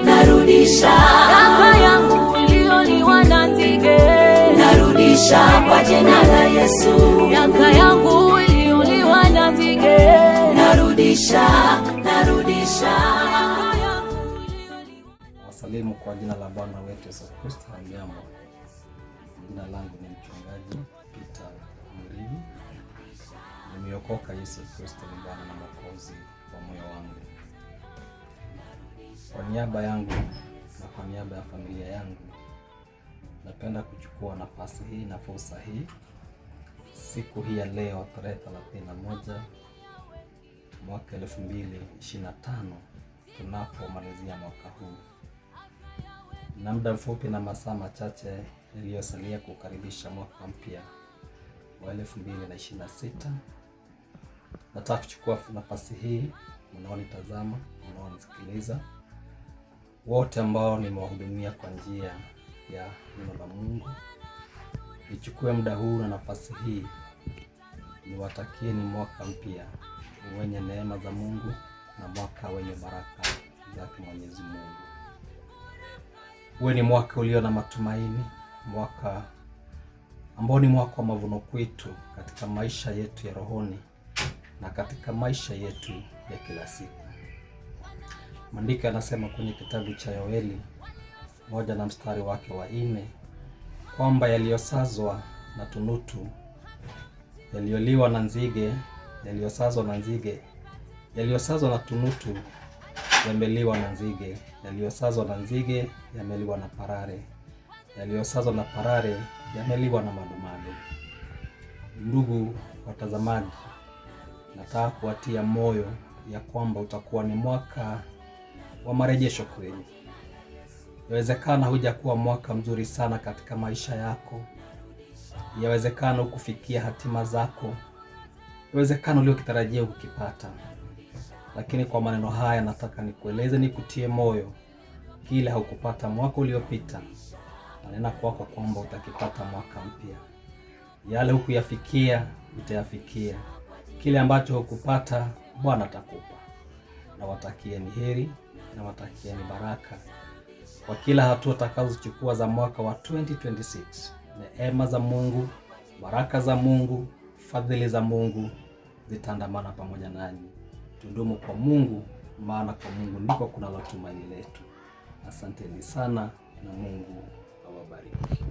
narudisha miaka yangu iliyoliwa na nzige, narudisha kwa jina la Yesu. miaka yangu iliyoliwa na nzige, narudisha Wasalimu kwa jina la Bwana wetu Yesu Kristo. Hamjambo. Jina langu ni mchungaji Peter Murigi. Nimeokoka. Yesu Kristo ni Bwana na Mwokozi wa moyo wangu. Kwa niaba yangu na kwa niaba ya familia yangu, napenda kuchukua nafasi hii na fursa hii siku hii ya leo tarehe 31 mwaka 2025 tunapomalizia mwaka huu, na muda mfupi na masaa machache yaliyosalia kukaribisha mwaka mpya wa 2026. Nataka kuchukua nafasi hii, mnaonitazama, mnaonisikiliza, wote ambao nimewahudumia kwa njia ya neno la Mungu, nichukue muda huu na nafasi hii niwatakie ni mwaka mpya wenye neema za Mungu na mwaka wenye baraka zake Mwenyezi Mungu. Uwe ni mwaka ulio na matumaini, mwaka ambao ni mwaka wa mavuno kwetu katika maisha yetu ya rohoni na katika maisha yetu ya kila siku. Maandiko yanasema kwenye kitabu cha Yoeli 1 na mstari wake wa 4 kwamba yaliyosazwa na tunutu, yaliyoliwa na nzige, yaliyosazwa na tunutu yameliwa na nzige, yaliyosazwa na nzige yameliwa na parare, yaliyosazwa na parare yameliwa na madumadu. Ndugu watazamaji, nataka kuwatia moyo ya kwamba utakuwa ni mwaka wa marejesho kwenu. Yawezekana hujakuwa mwaka mzuri sana katika maisha yako, yawezekana ukufikia hatima zako, yawezekana uliokitarajia ukipata, lakini kwa maneno haya nataka nikueleze, nikutie moyo, kile haukupata mwaka uliopita, nanena kwako kwamba utakipata mwaka mpya. Yale hukuyafikia utayafikia, kile ambacho hukupata Bwana atakupa. Na watakieni heri na watakieni baraka kwa kila hatua utakazochukua za mwaka wa 2026. Neema za Mungu, baraka za Mungu, fadhili za Mungu zitaandamana pamoja nanyi. Tudumu kwa Mungu, maana kwa Mungu ndiko kuna tumaini letu. Asanteni sana na Mungu awabariki.